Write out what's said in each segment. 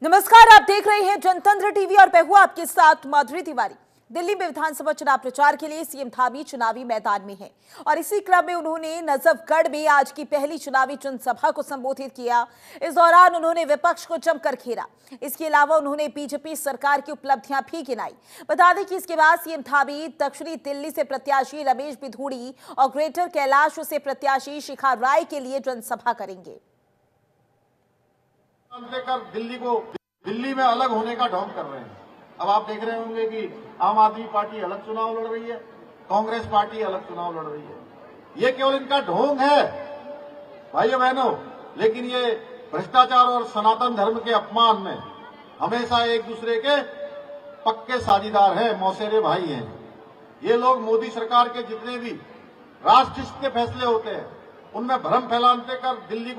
नमस्कार, आप देख रहे हैं जनतंत्र टीवी और मैं हूं आपके साथ माधुरी तिवारी। दिल्ली में विधानसभा चुनाव प्रचार के लिए सीएम धामी चुनावी मैदान में हैं और इसी क्रम में उन्होंने नजफगढ़ में आज की पहली चुनावी जनसभा को संबोधित किया। इस दौरान उन्होंने विपक्ष को जमकर घेरा। इसके अलावा उन्होंने बीजेपी सरकार की उपलब्धियां भी गिनाई। बता दें कि इसके बाद सीएम धामी दक्षिणी दिल्ली से प्रत्याशी रमेश बिधूड़ी और ग्रेटर कैलाश से प्रत्याशी शिखा राय के लिए जनसभा करेंगे। दिल्ली में अलग होने का ढोंग कर रहे हैं। अब आप देख रहे होंगे कि आम आदमी पार्टी अलग चुनाव लड़ रही है, कांग्रेस पार्टी अलग चुनाव लड़ रही है। ये केवल इनका ढोंग है भाइयों बहनों, लेकिन ये भ्रष्टाचार और सनातन धर्म के अपमान में हमेशा एक दूसरे के पक्के साझीदार हैं, मौसेरे भाई हैं। ये लोग मोदी सरकार के जितने भी राष्ट्रहित के फैसले होते हैं उनमें भ्रम फैलाते कर दिल्ली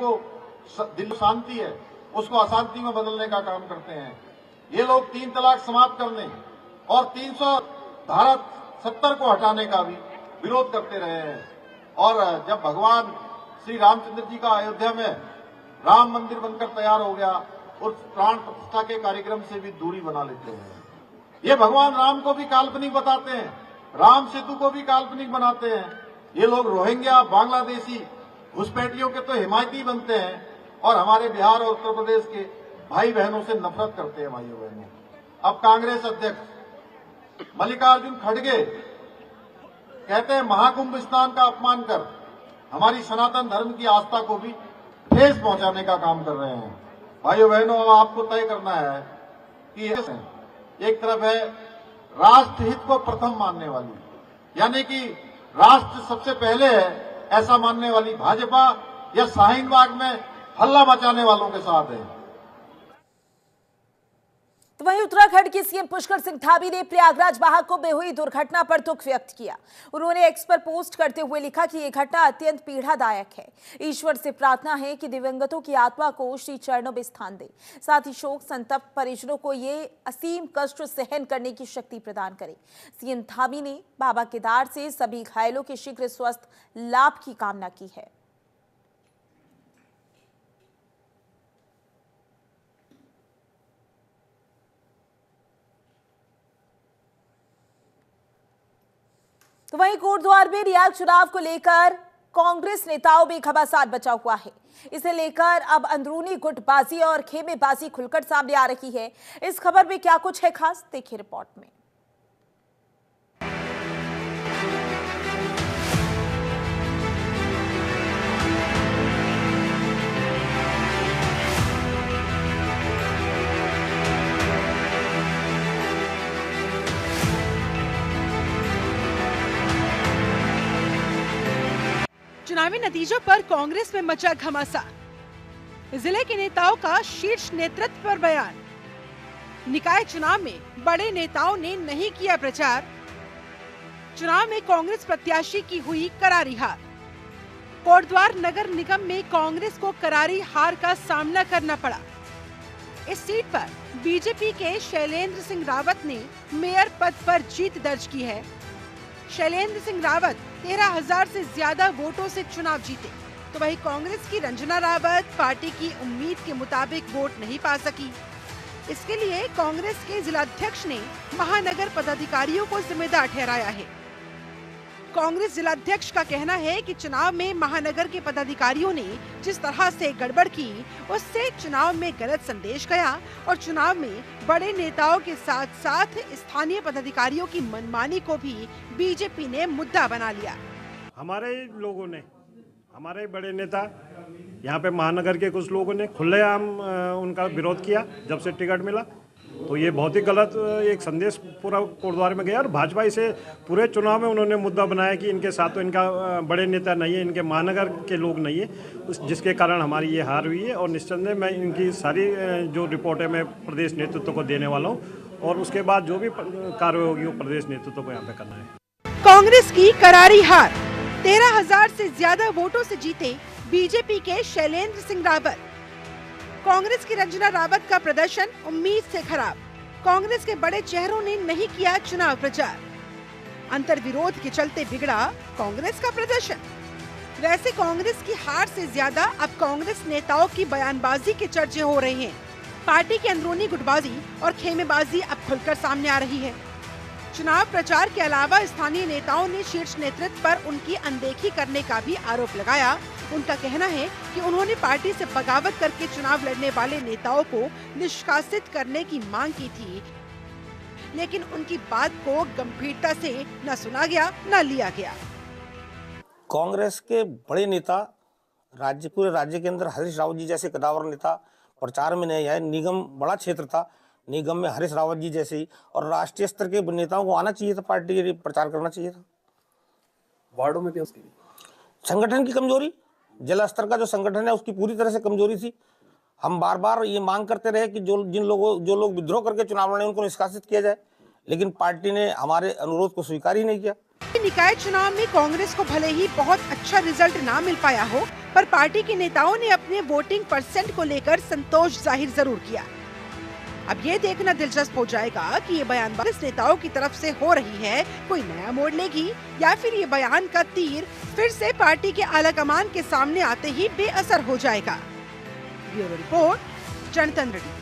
शांति है उसको अशांति में बदलने का काम करते हैं। ये लोग 3 तलाक समाप्त करने और 370 को हटाने का भी विरोध करते रहे हैं। और जब भगवान श्री रामचंद्र जी का अयोध्या में राम मंदिर बनकर तैयार हो गया, उस प्राण प्रतिष्ठा के कार्यक्रम से भी दूरी बना लेते हैं। ये भगवान राम को भी काल्पनिक बताते हैं, राम सेतु को भी काल्पनिक बनाते हैं। ये लोग रोहिंग्या बांग्लादेशी घुसपैठियों के तो हिमायती बनते हैं और हमारे बिहार और उत्तर प्रदेश के भाई बहनों से नफरत करते हैं भाइयों बहनों। अब कांग्रेस अध्यक्ष मल्लिकार्जुन खड़गे कहते हैं महाकुंभ स्नान का अपमान कर हमारी सनातन धर्म की आस्था को भी ठेस पहुंचाने का काम कर रहे हैं। भाइयों बहनों, अब आपको तय करना है कि एक तरफ है राष्ट्रहित को प्रथम मानने वाली, यानी कि राष्ट्र सबसे पहले है ऐसा मानने वाली भाजपा, या शाहीन बाग में हल्ला मचाने वालों के साथ है। तो वहीं उत्तराखंड के सीएम पुष्कर सिंह धामी ने प्रयागराज महाकुंभ में हुई दुर्घटना पर दुख व्यक्त किया। उन्होंने एक्स पर पोस्ट करते हुए लिखा कि यह घटना अत्यंत पीड़ादायक है। ईश्वर से प्रार्थना है कि दिवंगतों की आत्मा को श्री चरणों में स्थान दे, साथ ही शोक संतप्त परिजनों को ये असीम कष्ट सहन करने की शक्ति प्रदान करे। सीएम धामी ने बाबा केदार से सभी घायलों के शीघ्र स्वस्थ लाभ की कामना की है। तो वहीं कोटद्वार में रियाक चुनाव को लेकर कांग्रेस नेताओं में घमासान बचा हुआ है। इसे लेकर अब अंदरूनी गुटबाजी और खेमेबाजी खुलकर सामने आ रही है। इस खबर में क्या कुछ है खास, देखिए रिपोर्ट में। चुनावी नतीजों पर कांग्रेस में मचा घमासान। जिले के नेताओं का शीर्ष नेतृत्व पर बयान। निकाय चुनाव में बड़े नेताओं ने नहीं किया प्रचार। चुनाव में कांग्रेस प्रत्याशी की हुई करारी हार। कोटद्वार नगर निगम में कांग्रेस को करारी हार का सामना करना पड़ा। इस सीट पर बीजेपी के शैलेंद्र सिंह रावत ने मेयर पद पर जीत दर्ज की है। शैलेंद्र सिंह रावत 13,000 से ज्यादा वोटों से चुनाव जीते, तो वहीं कांग्रेस की रंजना रावत पार्टी की उम्मीद के मुताबिक वोट नहीं पा सकी। इसके लिए कांग्रेस के जिलाध्यक्ष ने महानगर पदाधिकारियों को जिम्मेदार ठहराया है। कांग्रेस जिलाध्यक्ष का कहना है कि चुनाव में महानगर के पदाधिकारियों ने जिस तरह से गड़बड़ की, उससे चुनाव में गलत संदेश गया और चुनाव में बड़े नेताओं के साथ साथ स्थानीय पदाधिकारियों की मनमानी को भी बीजेपी ने मुद्दा बना लिया। हमारे लोगों ने, हमारे बड़े नेता यहाँ पे महानगर के कुछ लोगों ने खुलेआम उनका विरोध किया जब से टिकट मिला, तो ये बहुत ही गलत एक संदेश पूरा कोटद्वार में गया। और भाजपा इसे पूरे चुनाव में उन्होंने मुद्दा बनाया कि इनके साथ तो इनका बड़े नेता नहीं है, इनके महानगर के लोग नहीं है, जिसके कारण हमारी ये हार हुई है। और निस्संदेह मैं इनकी सारी जो रिपोर्ट है मैं प्रदेश नेतृत्व को देने वाला हूँ और उसके बाद जो भी कार्रवाई होगी वो प्रदेश नेतृत्व को यहाँ पे करना है। कांग्रेस की करारी हार। 13,000 से ज्यादा वोटों से जीते बीजेपी के शैलेंद्र सिंह रावत। कांग्रेस की रंजना रावत का प्रदर्शन उम्मीद से खराब। कांग्रेस के बड़े चेहरों ने नहीं किया चुनाव प्रचार। अंतर विरोध के चलते बिगड़ा कांग्रेस का प्रदर्शन। वैसे कांग्रेस की हार से ज्यादा अब कांग्रेस नेताओं की बयानबाजी के चर्चे हो रहे हैं। पार्टी की अंदरूनी गुटबाजी और खेमेबाजी अब खुलकर सामने आ रही है। चुनाव प्रचार के अलावा स्थानीय नेताओं ने शीर्ष नेतृत्व पर उनकी अनदेखी करने का भी आरोप लगाया। उनका कहना है कि उन्होंने पार्टी से बगावत करके चुनाव लड़ने वाले नेताओं को निष्कासित करने की मांग की थी, लेकिन उनकी बात को गंभीरता से न सुना गया न लिया गया। कांग्रेस के बड़े नेता पूरे राज्य के अंदर हरीश रावत जी जैसे कदावर नेता प्रचार में नहीं आए। निगम बड़ा क्षेत्र था, निगम में हरीश रावत जी जैसे ही और राष्ट्रीय स्तर के नेताओं को आना चाहिए था, पार्टी के लिए प्रचार करना चाहिए था। वार्डों में क्या उसकी संगठन की कमजोरी, जिला स्तर का जो संगठन है उसकी पूरी तरह से कमजोरी थी। हम बार बार ये मांग करते रहे कि जो लोग विद्रोह करके चुनाव लड़े उनको निष्कासित किया जाए, लेकिन पार्टी ने हमारे अनुरोध को स्वीकार ही नहीं किया। निकाय चुनाव में कांग्रेस को भले ही बहुत अच्छा रिजल्ट ना मिल पाया हो, पर पार्टी के नेताओं ने अपने वोटिंग परसेंट को लेकर संतोष जाहिर जरूर किया। अब ये देखना दिलचस्प हो जाएगा कि ये बयान कांग्रेस नेताओं की तरफ से हो रही है कोई नया मोड़ लेगी या फिर ये बयान का तीर फिर से पार्टी के आलाकमान के सामने आते ही बेअसर हो जाएगा। ब्यूरो रिपोर्ट, जनतंत्र टीवी।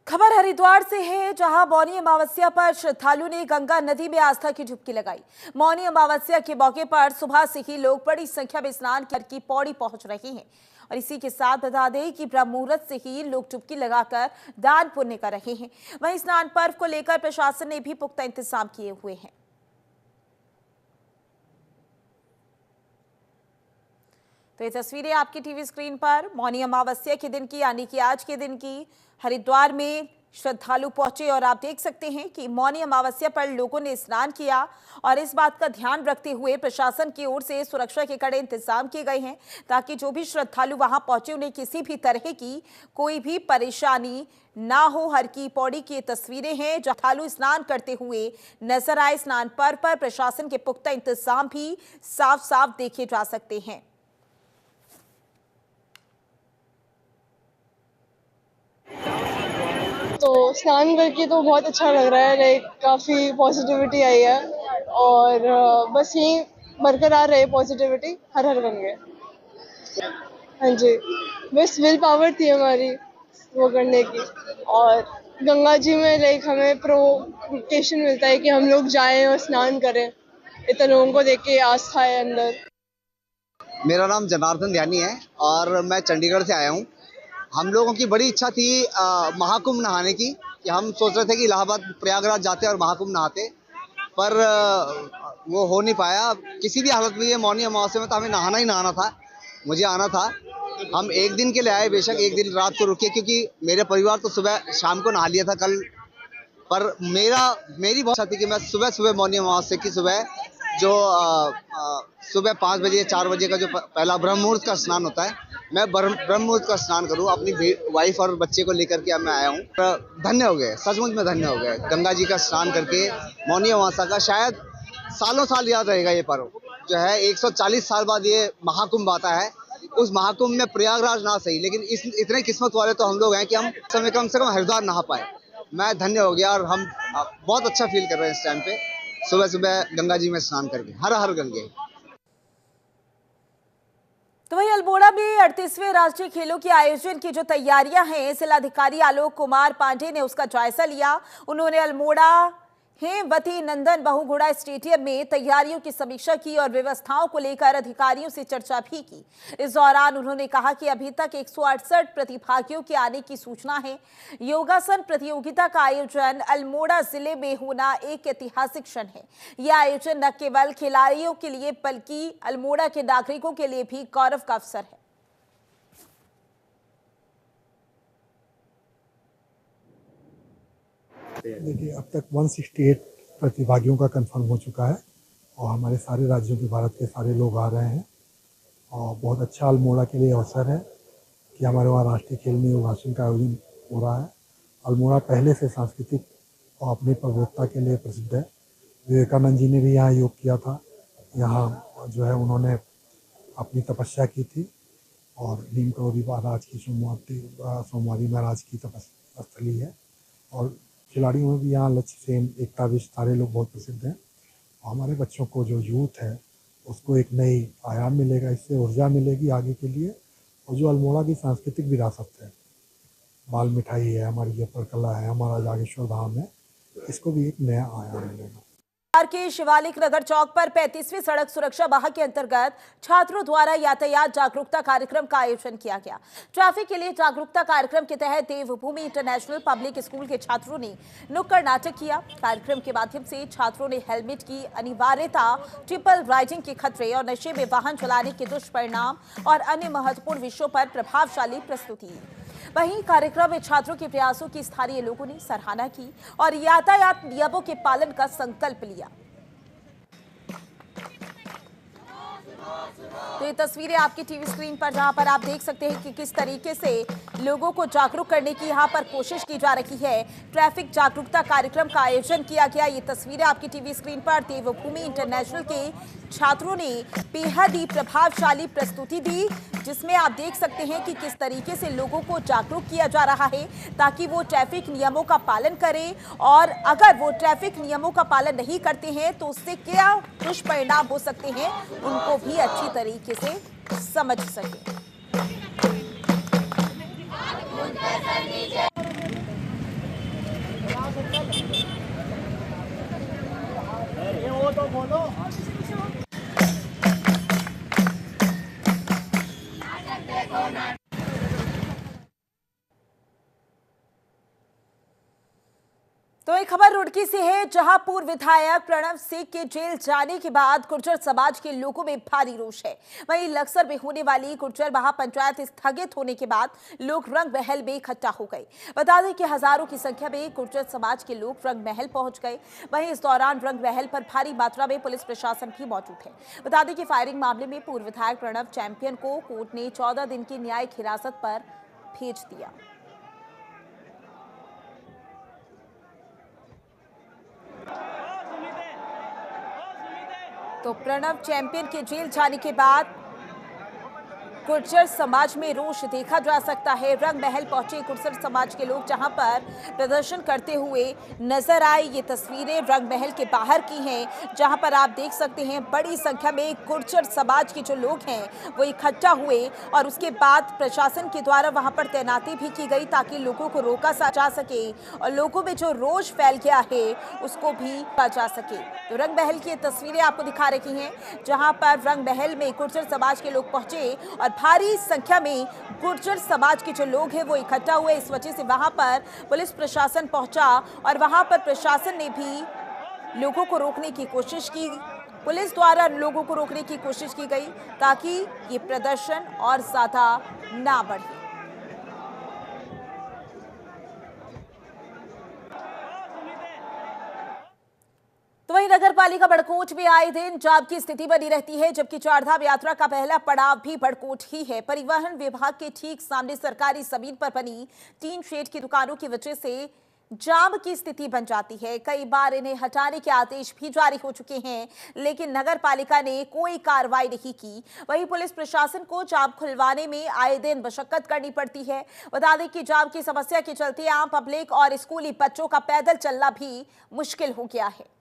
खबर हरिद्वार से है, जहां मौनी अमावस्या पर श्रद्धालु ने गंगा नदी में आस्था की डुबकी लगाई। मौनी अमावस्या के मौके पर सुबह से ही लोग बड़ी संख्या में स्नान करके पौड़ी पहुंच रहे हैं और इसी के साथ बता दें कि ब्रह्म मुहूर्त से ही लोग डुबकी लगाकर दान पुण्य कर रहे हैं। वहीं स्नान पर्व को लेकर प्रशासन ने भी पुख्ता इंतजाम किए हुए हैं। तो ये तस्वीरें आपकी टीवी स्क्रीन पर मौनी अमावस्या के दिन की, यानी कि आज के दिन की हरिद्वार में श्रद्धालु पहुंचे और आप देख सकते हैं कि मौनी अमावस्या पर लोगों ने स्नान किया और इस बात का ध्यान रखते हुए प्रशासन की ओर से सुरक्षा के कड़े इंतजाम किए गए हैं ताकि जो भी श्रद्धालु वहां पहुंचे उन्हें किसी भी तरह की कोई भी परेशानी ना हो। हर की पौड़ी की तस्वीरें हैं, श्रद्धालु स्नान करते हुए नजर आए। स्नान पर्व पर प्रशासन के पुख्ता इंतजाम भी साफ साफ देखे जा सकते हैं। तो स्नान करके तो बहुत अच्छा लग रहा है, लाइक काफ़ी पॉजिटिविटी आई है और बस यही बरकरार रहे पॉजिटिविटी, हर हर गंगे। हाँ जी, बस विल पावर थी हमारी वो करने की और गंगा जी में लाइक हमें प्रोवोकेशन मिलता है कि हम लोग जाएं और स्नान करें। इतने लोगों को देख के आस्था है अंदर। मेरा नाम जनार्दन ध्यानी है और मैं चंडीगढ़ से आया हूँ। हम लोगों की बड़ी इच्छा थी महाकुंभ नहाने की, कि हम सोच रहे थे कि इलाहाबाद प्रयागराज जाते और महाकुंभ नहाते, पर वो हो नहीं पाया। किसी भी हालत में ये मौनी अमावस्या में तो हमें नहाना ही नहाना था, मुझे आना था। हम एक दिन के लिए आए, बेशक एक दिन रात को रुके, क्योंकि मेरे परिवार तो सुबह शाम को नहा लिया था कल, पर मेरी बहुत इच्छा थी कि मैं सुबह मौनी अमावस्या की सुबह जो सुबह 5 बजे 4 बजे का जो पहला ब्रह्म मुहूर्त का स्नान होता है, मैं ब्रह्म मुहूर्त का स्नान करूं। अपनी वाइफ और बच्चे को लेकर के मैं आया हूं। धन्य हो गए, सचमुच में धन्य हो गए गंगा जी का स्नान करके। मौनी अमावस्या का शायद सालों साल याद रहेगा ये पर्व जो है। 140 साल बाद ये महाकुंभ आता है। उस महाकुंभ में प्रयागराज ना सही, लेकिन इतने किस्मत वाले तो हम लोग हैं कि हम समय कम से कम हरिद्वार नहा पाए। मैं धन्य हो गया और हम बहुत अच्छा फील कर रहे हैं इस टाइम पे, सुबह गंगा जी में स्नान करके। हर हर गंगे। तो वहीं अल्मोड़ा में 38वें राष्ट्रीय खेलों के आयोजन की जो तैयारियां हैं, जिलाधिकारी आलोक कुमार पांडे ने उसका जायजा लिया। उन्होंने अल्मोड़ा हेमवती नंदन बहुगुणा स्टेडियम में तैयारियों की समीक्षा की और व्यवस्थाओं को लेकर अधिकारियों से चर्चा भी की। इस दौरान उन्होंने कहा कि अभी तक 168 प्रतिभागियों के आने की सूचना है। योगासन प्रतियोगिता का आयोजन अल्मोड़ा जिले में होना एक ऐतिहासिक क्षण है। यह आयोजन न केवल खिलाड़ियों के लिए बल्कि अल्मोड़ा के नागरिकों के लिए भी गौरव का अवसर है। देखिए, अब तक 168 प्रतिभागियों का कंफर्म हो चुका है और हमारे सारे राज्यों के, भारत के सारे लोग आ रहे हैं और बहुत अच्छा अल्मोड़ा के लिए अवसर है कि हमारे वहाँ राष्ट्रीय खेल में योगासन का आयोजन हो रहा है। अल्मोड़ा पहले से सांस्कृतिक और अपनी प्रबुद्धता के लिए प्रसिद्ध है। विवेकानंद जी ने भी यहाँ योग किया था, यहाँ जो है उन्होंने अपनी तपस्या की थी और नीम करोली महाराज की सोमवारी महाराज की तपस्या स्थली है। और खिलाड़ियों में भी यहाँ लक्ष्य सेन, एकता विश सारे लोग बहुत प्रसिद्ध हैं। और हमारे बच्चों को जो यूथ है उसको एक नई आयाम मिलेगा, इससे ऊर्जा मिलेगी आगे के लिए और जो अल्मोड़ा की सांस्कृतिक विरासत है, बाल मिठाई है, हमारी जयपुर कला है, हमारा जागेश्वर धाम है, इसको भी एक नया आयाम मिलेगा। के शिवालिक नगर चौक पर 35वीं सड़क सुरक्षा माह के अंतर्गत छात्रों द्वारा यातायात जागरूकता कार्यक्रम का आयोजन किया गया। ट्रैफिक के लिए जागरूकता कार्यक्रम के तहत देवभूमि इंटरनेशनल पब्लिक स्कूल के छात्रों ने नुक्कड़ नाटक किया। कार्यक्रम के माध्यम से छात्रों ने हेलमेट की अनिवार्यता, ट्रिपल राइडिंग के खतरे और नशे में वाहन चलाने के दुष्परिणाम और अन्य महत्वपूर्ण विषयों पर प्रभावशाली प्रस्तुति दी। वहीं कार्यक्रम में छात्रों के प्रयासों की स्थानीय लोगों ने सराहना की और यातायात नियमों के पालन का संकल्प लिया। तो ये तस्वीरें आपकी टीवी स्क्रीन पर, जहां पर आप देख सकते हैं कि किस तरीके से लोगों को जागरूक करने की यहां पर कोशिश की जा रही है। ट्रैफिक जागरूकता कार्यक्रम का आयोजन किया गया। ये तस्वीरें आपकी टीवी स्क्रीन पर देवभूमि इंटरनेशनल के छात्रों ने बेहद ही प्रभावशाली प्रस्तुति दी, जिसमें आप देख सकते हैं कि किस तरीके से लोगों को जागरूक किया जा रहा है ताकि वो ट्रैफिक नियमों का पालन करें, और अगर वो ट्रैफिक नियमों का पालन नहीं करते हैं तो उससे क्या दुष्परिणाम हो सकते हैं उनको भी अच्छी तरीके से समझ सके। तो एक खबर रुड़की से है, जहां पूर्व विधायक प्रणव सिंह के जेल जाने के बाद गुर्जर समाज के लोगों में भारी रोष है। वहीं लक्सर में होने वाली गुर्जर महापंचायत स्थगित होने के बाद लोग रंग महल में इकट्ठा हो गए। बता दें कि हजारों की संख्या में गुर्जर समाज के लोग रंग महल पहुंच गए। वहीं इस दौरान रंग महल पर भारी मात्रा में पुलिस प्रशासन भी मौजूद है। बता दें कि फायरिंग मामले में पूर्व विधायक प्रणव चैंपियन को कोर्ट ने 14 दिन की न्यायिक हिरासत पर भेज दिया। तो प्रणव चैंपियन के जेल जाने के बाद गुर्जर समाज में रोष देखा जा सकता है। रंग महल पहुंचे गुर्जर समाज के लोग, जहां पर प्रदर्शन करते हुए नजर आए। ये तस्वीरें रंग महल के बाहर की हैं, जहां पर आप देख सकते हैं बड़ी संख्या में गुर्जर समाज के जो लोग हैं वो इकट्ठा हुए और उसके बाद प्रशासन के द्वारा वहां पर तैनाती भी की गई ताकि लोगों को रोका जा सके और लोगों में जो रोष फैल गया है उसको भी पा जा सके। तो रंग महल की तस्वीरें आपको दिखा रही हैं, जहां पर रंग महल में गुर्जर समाज के लोग पहुंचे और भारी संख्या में गुर्जर समाज के जो लोग हैं वो इकट्ठा हुए। इस वजह से वहां पर पुलिस प्रशासन पहुंचा और वहां पर प्रशासन ने भी लोगों को रोकने की कोशिश की। पुलिस द्वारा लोगों को रोकने की कोशिश की गई ताकि ये प्रदर्शन और ज्यादा ना बढ़े। तो वहीं नगर पालिका बड़कोट में आए दिन जाम की स्थिति बनी रहती है, जबकि चारधाम यात्रा का पहला पड़ाव भी बड़कोट ही है। परिवहन विभाग के ठीक सामने सरकारी जमीन पर बनी टीन शेड की दुकानों की वजह से जाम की स्थिति बन जाती है। कई बार इन्हें हटाने के आदेश भी जारी हो चुके हैं, लेकिन नगर पालिका ने कोई कार्रवाई नहीं की। वहीं पुलिस प्रशासन को जाम खुलवाने में आए दिन मशक्कत करनी पड़ती है। बता दें कि जाम की समस्या के चलते आम पब्लिक और स्कूली बच्चों का पैदल चलना भी मुश्किल हो गया है।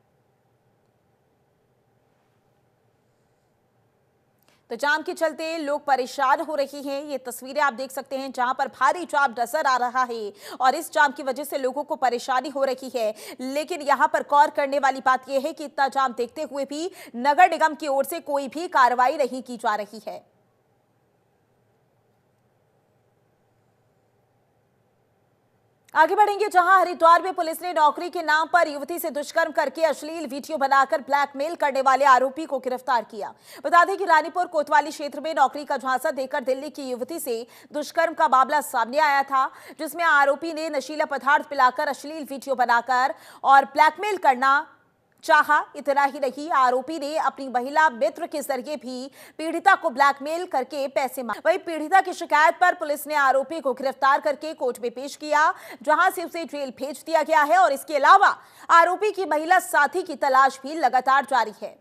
तो जाम के चलते लोग परेशान हो रहे हैं। ये तस्वीरें आप देख सकते हैं, जहां पर भारी जाम नजर आ रहा है और इस जाम की वजह से लोगों को परेशानी हो रही है। लेकिन यहां पर गौर करने वाली बात यह है कि इतना जाम देखते हुए भी नगर निगम की ओर से कोई भी कार्रवाई नहीं की जा रही है। आगे बढ़ेंगे, जहां हरिद्वार में पुलिस ने नौकरी के नाम पर युवती से दुष्कर्म करके अश्लील वीडियो बनाकर ब्लैकमेल करने वाले आरोपी को गिरफ्तार किया। बता दें कि रानीपुर कोतवाली क्षेत्र में नौकरी का झांसा देकर दिल्ली की युवती से दुष्कर्म का मामला सामने आया था, जिसमें आरोपी ने नशीला पदार्थ पिलाकर अश्लील वीडियो बनाकर और ब्लैकमेल करना चाहा। इतना ही नहीं, आरोपी ने अपनी महिला मित्र के जरिए भी पीड़िता को ब्लैकमेल करके पैसे मांगे। वहीं पीड़िता की शिकायत पर पुलिस ने आरोपी को गिरफ्तार करके कोर्ट में पेश किया, जहां से उसे जेल भेज दिया गया है और इसके अलावा आरोपी की महिला साथी की तलाश भी लगातार जारी है।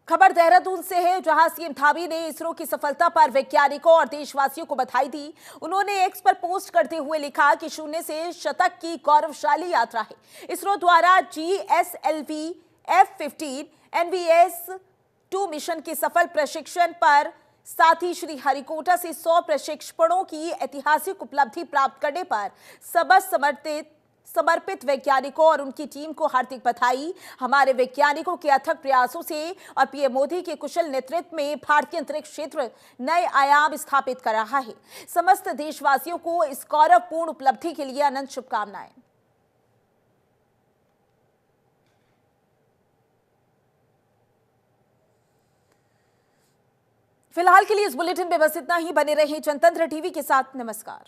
खबर देहरादून से है, जहां सीएम धामी ने इसरो की सफलता पर वैज्ञानिकों और देशवासियों को बधाई दी। उन्होंने एक्स पर पोस्ट करते हुए लिखा कि शून्य से शतक की गौरवशाली यात्रा है। इसरो द्वारा GSLV F-15 NVS-2 मिशन के सफल प्रशिक्षण पर, साथ ही श्री हरिकोटा से 100 प्रशिक्षकों की ऐतिहासिक उपलब्धि प्राप्त करने पर सबस समर्पित वैज्ञानिकों और उनकी टीम को हार्दिक बधाई। हमारे वैज्ञानिकों के अथक प्रयासों से और पीएम मोदी के कुशल नेतृत्व में भारतीय अंतरिक्ष क्षेत्र नए आयाम स्थापित कर रहा है। समस्त देशवासियों को इस गौरवपूर्ण उपलब्धि के लिए अनंत शुभकामनाएं। फिलहाल के लिए इस बुलेटिन में बस इतना ही। बने रहें जनतंत्र टीवी के साथ। नमस्कार।